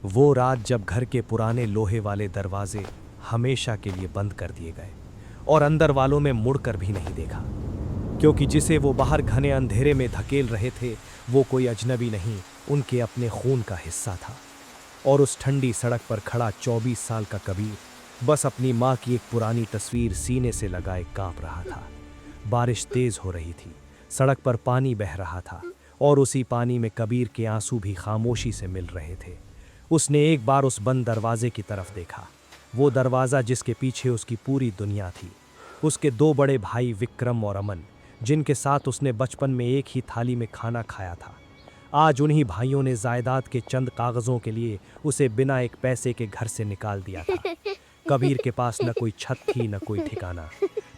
वो रात जब घर के पुराने लोहे वाले दरवाजे हमेशा के लिए बंद कर दिए गए और अंदर वालों में मुड़कर भी नहीं देखा, क्योंकि जिसे वो बाहर घने अंधेरे में धकेल रहे थे वो कोई अजनबी नहीं, उनके अपने खून का हिस्सा था। और उस ठंडी सड़क पर खड़ा 24 साल का कबीर बस अपनी माँ की एक पुरानी तस्वीर सीने से लगाए कांप रहा था। बारिश तेज हो रही थी, सड़क पर पानी बह रहा था और उसी पानी में कबीर के आंसू भी खामोशी से मिल रहे थे। उसने एक बार उस बंद दरवाजे की तरफ देखा, वो दरवाज़ा जिसके पीछे उसकी पूरी दुनिया थी। उसके दो बड़े भाई विक्रम और अमन, जिनके साथ उसने बचपन में एक ही थाली में खाना खाया था। आज उन्हीं भाइयों ने जायदाद के चंद कागज़ों के लिए उसे बिना एक पैसे के घर से निकाल दिया था। कबीर के पास न कोई छत थी न कोई ठिकाना।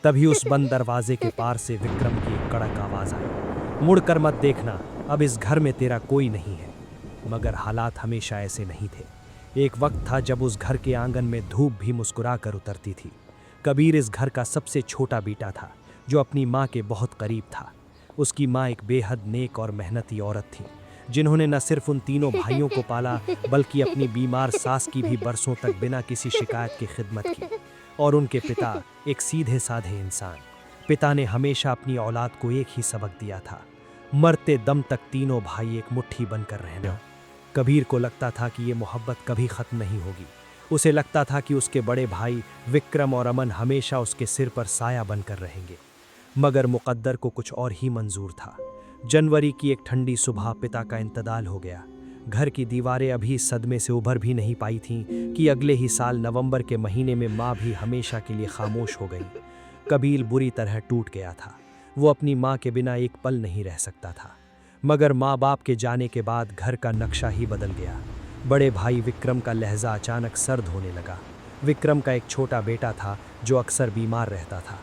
तभी उस बंद दरवाजे के पार से विक्रम की एक कड़क आवाज़ आई, मुड़कर मत देखना, अब इस घर में तेरा कोई नहीं है। मगर हालात हमेशा ऐसे नहीं थे। एक वक्त था जब उस घर के आंगन में धूप भी मुस्कुरा कर उतरती थी। कबीर इस घर का सबसे छोटा बेटा था, जो अपनी माँ के बहुत करीब था। उसकी माँ एक बेहद नेक और मेहनती औरत थी, जिन्होंने न सिर्फ उन तीनों भाइयों को पाला बल्कि अपनी बीमार सास की भी बरसों तक बिना किसी शिकायत की खिदमत की। और उनके पिता एक सीधे साधे इंसान। पिता ने हमेशा अपनी औलाद को एक ही सबक दिया था, मरते दम तक तीनों भाई एक मुट्ठी बनकर रहना। कबीर को लगता था कि ये मोहब्बत कभी ख़त्म नहीं होगी। उसे लगता था कि उसके बड़े भाई विक्रम और अमन हमेशा उसके सिर पर साया बनकर रहेंगे। मगर मुक़द्दर को कुछ और ही मंजूर था। जनवरी की एक ठंडी सुबह पिता का इंतकाल हो गया। घर की दीवारें अभी इस सदमे से उभर भी नहीं पाई थीं कि अगले ही साल नवंबर के महीने में माँ भी हमेशा के लिए खामोश हो गई। कबीर बुरी तरह टूट गया था। वो अपनी माँ के बिना एक पल नहीं रह सकता था। मगर माँ बाप के जाने के बाद घर का नक्शा ही बदल गया। बड़े भाई विक्रम का लहजा अचानक सर्द होने लगा। विक्रम का एक छोटा बेटा था जो अक्सर बीमार रहता था।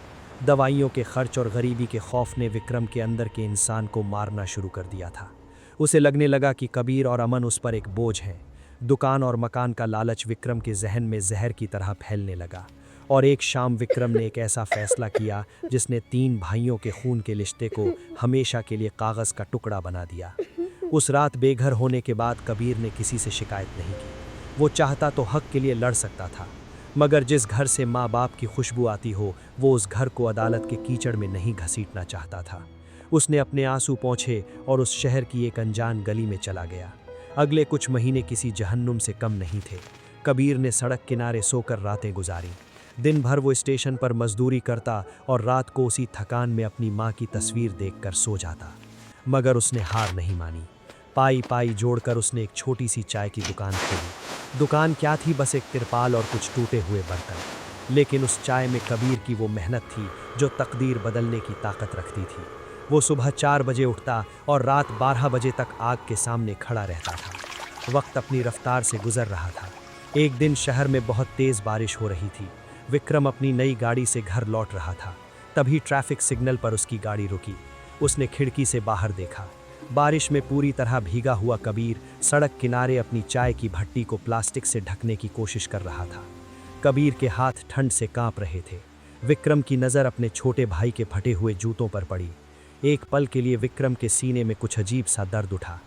दवाइयों के खर्च और गरीबी के खौफ ने विक्रम के अंदर के इंसान को मारना शुरू कर दिया था। उसे लगने लगा कि कबीर और अमन उस पर एक बोझ हैं। दुकान और मकान का लालच विक्रम के जहन में जहर की तरह फैलने लगा। और एक शाम विक्रम ने एक ऐसा फैसला किया जिसने तीन भाइयों के खून के रिश्ते को हमेशा के लिए कागज़ का टुकड़ा बना दिया। उस रात बेघर होने के बाद कबीर ने किसी से शिकायत नहीं की। वो चाहता तो हक के लिए लड़ सकता था, मगर जिस घर से माँ बाप की खुशबू आती हो वो उस घर को अदालत के कीचड़ में नहीं घसीटना चाहता था। उसने अपने आंसू पोंछे और उस शहर की एक अनजान गली में चला गया। अगले कुछ महीने किसी जहन्नुम से कम नहीं थे। कबीर ने सड़क किनारे सोकर रातें गुजारी। दिन भर वो स्टेशन पर मजदूरी करता और रात को उसी थकान में अपनी माँ की तस्वीर देखकर सो जाता। मगर उसने हार नहीं मानी। पाई पाई जोड़कर उसने एक छोटी सी चाय की दुकान खोली। दुकान क्या थी, बस एक तिरपाल और कुछ टूटे हुए बर्तन। लेकिन उस चाय में कबीर की वो मेहनत थी जो तकदीर बदलने की ताकत रखती थी। वो सुबह 4 बजे उठता और रात 12 बजे तक आग के सामने खड़ा रहता था। वक्त अपनी रफ्तार से गुजर रहा था। एक दिन शहर में बहुत तेज़ बारिश हो रही थी। विक्रम अपनी नई गाड़ी से घर लौट रहा था। तभी ट्रैफिक सिग्नल पर उसकी गाड़ी रुकी। उसने खिड़की से बाहर देखा। बारिश में पूरी तरह भीगा हुआ कबीर सड़क किनारे अपनी चाय की भट्टी को प्लास्टिक से ढकने की कोशिश कर रहा था। कबीर के हाथ ठंड से कांप रहे थे। विक्रम की नज़र अपने छोटे भाई के फटे हुए जूतों पर पड़ी। एक पल के लिए विक्रम के सीने में कुछ अजीब सा दर्द उठा।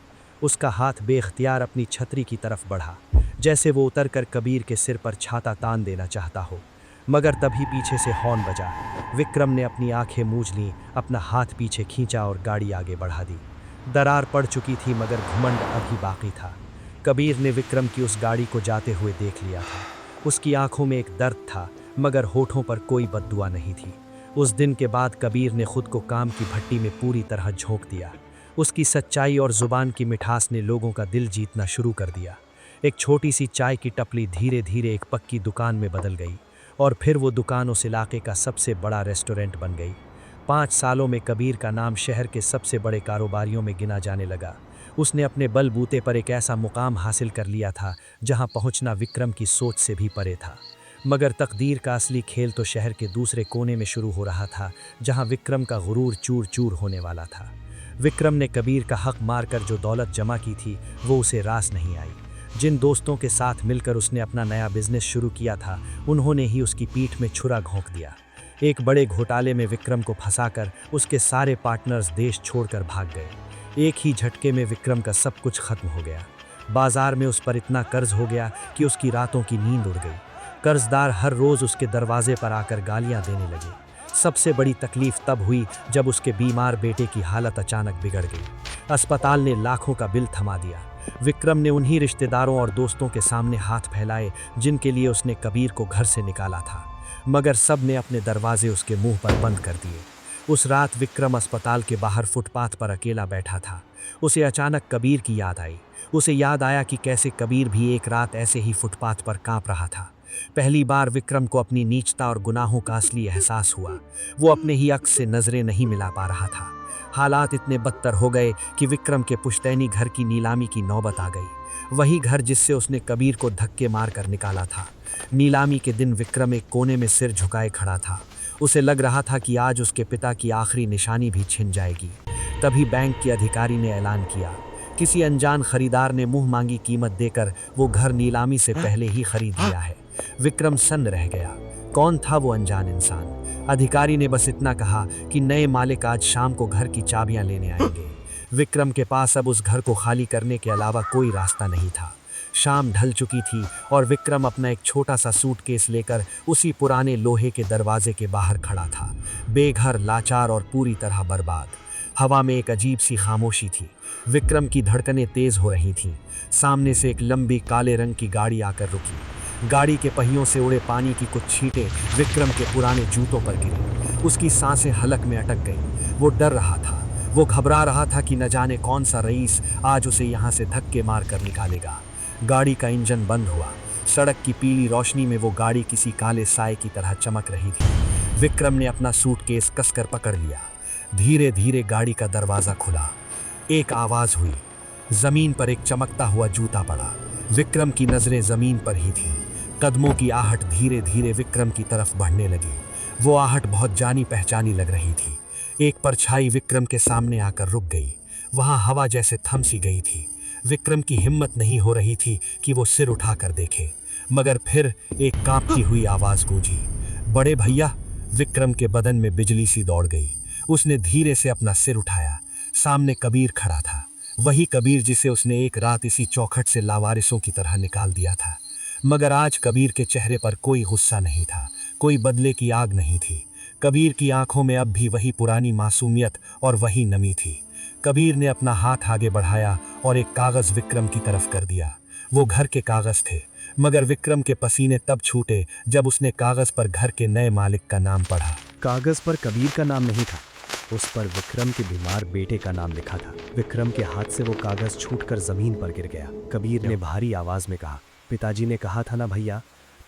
उसका हाथ बेख्तियार अपनी छतरी की तरफ बढ़ा, जैसे वो उतरकर कबीर के सिर पर छाता तान देना चाहता हो। मगर तभी पीछे से हॉर्न बजा। विक्रम ने अपनी आंखें मूंझ लीं, अपना हाथ पीछे खींचा और गाड़ी आगे बढ़ा दी। दरार पड़ चुकी थी मगर घमंड अभी बाकी था। कबीर ने विक्रम की उस गाड़ी को जाते हुए देख लिया था। उसकी आंखों में एक दर्द था मगर होठों पर कोई बद्दुआ नहीं थी। उस दिन के बाद कबीर ने खुद को काम की भट्टी में पूरी तरह झोंक दिया। उसकी सच्चाई और जुबान की मिठास ने लोगों का दिल जीतना शुरू कर दिया। एक छोटी सी चाय की टपली धीरे धीरे एक पक्की दुकान में बदल गई और फिर वो दुकान उस इलाके का सबसे बड़ा रेस्टोरेंट बन गई। 5 सालों में कबीर का नाम शहर के सबसे बड़े कारोबारियों में गिना जाने लगा। उसने अपने बलबूते पर एक ऐसा मुकाम हासिल कर लिया था जहां पहुंचना विक्रम की सोच से भी परे था। मगर तकदीर का असली खेल तो शहर के दूसरे कोने में शुरू हो रहा था, जहां विक्रम का गुरूर चूर चूर होने वाला था। विक्रम ने कबीर का हक मारकर जो दौलत जमा की थी वो उसे रास नहीं आई। जिन दोस्तों के साथ मिलकर उसने अपना नया बिजनेस शुरू किया था उन्होंने ही उसकी पीठ में छुरा घोंक दिया। एक बड़े घोटाले में विक्रम को फंसाकर उसके सारे पार्टनर्स देश छोड़कर भाग गए। एक ही झटके में विक्रम का सब कुछ खत्म हो गया। बाजार में उस पर इतना कर्ज हो गया कि उसकी रातों की नींद उड़ गई। कर्जदार हर रोज उसके दरवाजे पर आकर गालियां देने लगे। सबसे बड़ी तकलीफ तब हुई जब उसके बीमार बेटे की हालत अचानक बिगड़ गई। अस्पताल ने लाखों का बिल थमा दिया। विक्रम ने उन्हीं रिश्तेदारों और दोस्तों के सामने हाथ फैलाए जिनके लिए उसने कबीर को घर से निकाला था, मगर सब ने अपने दरवाजे उसके मुंह पर बंद कर दिए। उस रात विक्रम अस्पताल के बाहर फुटपाथ पर अकेला बैठा था। उसे अचानक कबीर की याद आई। उसे याद आया कि कैसे कबीर भी एक रात ऐसे ही फुटपाथ पर कांप रहा था। पहली बार विक्रम को अपनी नीचता और गुनाहों का असली एहसास हुआ। वो अपने ही अक्स से नजरें नहीं मिला पा रहा था। हालात इतने बदतर हो गए कि विक्रम के पुश्तैनी घर की नीलामी की नौबत आ गई। वही घर जिससे उसने कबीर को धक्के मार कर निकाला था। नीलामी के दिन विक्रम एक कोने में सिर झुकाए खड़ा था। उसे लग रहा था कि आज उसके पिता की आखिरी निशानी भी छिन जाएगी। तभी बैंक के अधिकारी ने ऐलान किया, किसी अनजान खरीदार ने मुंह मांगी कीमत देकर वो घर नीलामी से पहले ही खरीद लिया है। विक्रम सन्न रह गया। कौन था वो अनजान इंसान? अधिकारी ने बस इतना कहा कि नए मालिक आज शाम को घर की चाबियां लेने आएंगे। विक्रम के पास अब उस घर को खाली करने के अलावा कोई रास्ता नहीं था। शाम ढल चुकी थी और विक्रम अपना एक छोटा सा सूटकेस लेकर उसी पुराने लोहे के दरवाजे के बाहर खड़ा था, बेघर, लाचार और पूरी तरह बर्बाद। हवा में एक अजीब सी खामोशी थी। विक्रम की धड़कनें तेज हो रही थीं। सामने से एक लंबी काले रंग की गाड़ी आकर रुकी। गाड़ी के पहियों से उड़े पानी की कुछ छींटें विक्रम के पुराने जूतों पर गिरी। उसकी सांसें हलक में अटक गईं। वो डर रहा था। वो घबरा रहा था कि न जाने कौन सा रईस आज उसे यहाँ से धक्के मार कर निकालेगा। गाड़ी का इंजन बंद हुआ। सड़क की पीली रोशनी में वो गाड़ी किसी काले साए की तरह चमक रही थी। विक्रम ने अपना सूटकेस कसकर पकड़ लिया। धीरे धीरे गाड़ी का दरवाजा खुला। एक आवाज हुई। जमीन पर एक चमकता हुआ जूता पड़ा। विक्रम की नजरें जमीन पर ही थीं। कदमों की आहट धीरे धीरे विक्रम की तरफ बढ़ने लगी। वो आहट बहुत जानी पहचानी लग रही थी। एक परछाई विक्रम के सामने आकर रुक गई। वहां हवा जैसे थम सी गई थी। विक्रम की हिम्मत नहीं हो रही थी कि वो सिर उठाकर देखे, मगर फिर एक कांपती हुई आवाज गूंजी, बड़े भैया। विक्रम के बदन में बिजली सी दौड़ गई। उसने धीरे से अपना सिर उठाया। सामने कबीर खड़ा था, वही कबीर जिसे उसने एक रात इसी चौखट से लावारिसों की तरह निकाल दिया था। मगर आज कबीर के चेहरे पर कोई गुस्सा नहीं था, कोई बदले की आग नहीं थी। कबीर की आंखों में अब भी वही पुरानी मासूमियत और वही नमी थी। कबीर ने अपना हाथ आगे बढ़ाया और एक कागज विक्रम की तरफ कर दिया। वो घर के कागज थे, मगर विक्रम के पसीने तब छूटे जब उसने कागज पर घर के नए मालिक का नाम पढ़ा। कागज पर कबीर का नाम नहीं था, उस पर विक्रम के बीमार बेटे का नाम लिखा था। विक्रम के हाथ से वो कागज छूटकर जमीन पर गिर गया। कबीर ने भारी आवाज में कहा, पिताजी ने कहा था ना भैया,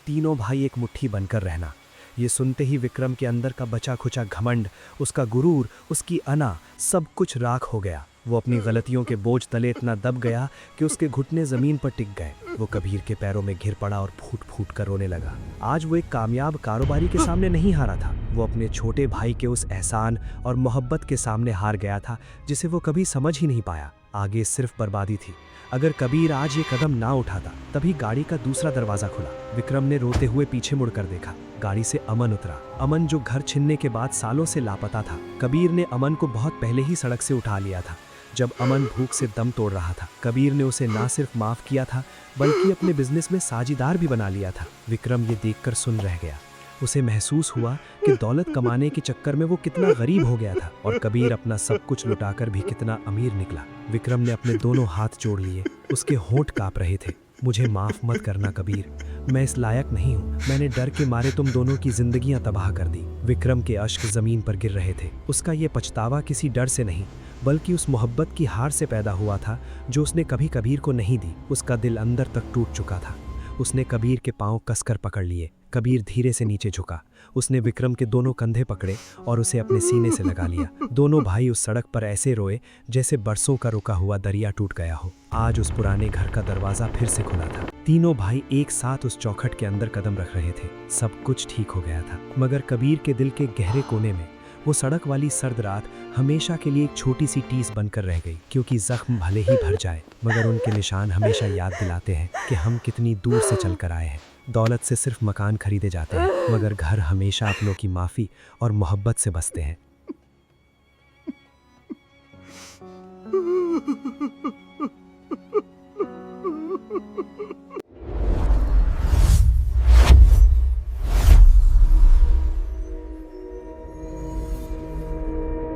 तीनों भाई एक मुट्ठी बनकर रहना। ये सुनते ही विक्रम के अंदर का बचा खुचा घमंड, उसका गुरूर, उसकी अना, सब कुछ राख हो गया। वो अपनी गलतियों के बोझ तले इतना दब गया कि उसके घुटने जमीन पर टिक गए। वो कबीर के पैरों में गिर पड़ा और फूट फूट कर रोने लगा। आज वो एक कामयाब कारोबारी के सामने नहीं हारा था, वो अपने छोटे भाई के उस एहसान और मोहब्बत के सामने हार गया था जिसे वो कभी समझ ही नहीं पाया। आगे सिर्फ बर्बादी थी। अगर कबीर आज ये कदम ना उठाता, तभी गाड़ी का दूसरा दरवाजा खुला। विक्रम ने रोते हुए पीछे मुड़कर देखा। गाड़ी से अमन उतरा। अमन जो घर छिनने के बाद सालों से लापता था। कबीर ने अमन को बहुत पहले ही सड़क से उठा लिया था, जब अमन भूख से दम तोड़ रहा था। कबीर ने उसे ना सिर्फ माफ किया था, बल्कि अपने बिजनेस में साझीदार भी बना लिया था। विक्रम ये देखकर सुन रह गया। उसे महसूस हुआ कि दौलत कमाने के चक्कर में वो कितना गरीब हो गया था और कबीर अपना सब कुछ लुटाकर भी कितना अमीर निकला। विक्रम ने अपने दोनों हाथ जोड़ लिए। उसके होंठ कांप रहे थे। मुझे माफ मत करना कबीर, मैं इस लायक नहीं हूँ। मैंने डर के मारे तुम दोनों की जिंदगियां तबाह कर दी। विक्रम के अश्क जमीन पर गिर रहे थे। उसका ये पछतावा किसी डर से नहीं, बल्कि उस मोहब्बत की हार से पैदा हुआ था जो उसने कभी कबीर को नहीं दी। उसका दिल अंदर तक टूट चुका था। उसने कबीर के पांव कसकर पकड़ लिए। कबीर धीरे से नीचे झुका। उसने विक्रम के दोनों कंधे पकड़े और उसे अपने सीने से लगा लिया। दोनों भाई उस सड़क पर ऐसे रोए जैसे बरसों का रुका हुआ दरिया टूट गया हो। आज उस पुराने घर का दरवाजा फिर से खुला था। तीनों भाई एक साथ उस चौखट के अंदर कदम रख रहे थे। सब कुछ ठीक हो गया था, मगर कबीर के दिल के गहरे कोने में वो सड़क वाली सर्द रात हमेशा के लिए एक छोटी सी टीस बनकर रह गई। क्योंकि जख्म भले ही भर जाए, मगर उनके निशान हमेशा याद दिलाते हैं कि हम कितनी दूर से चलकर आए हैं। दौलत से सिर्फ मकान खरीदे जाते हैं, मगर घर हमेशा अपनों की माफ़ी और मोहब्बत से बसते हैं।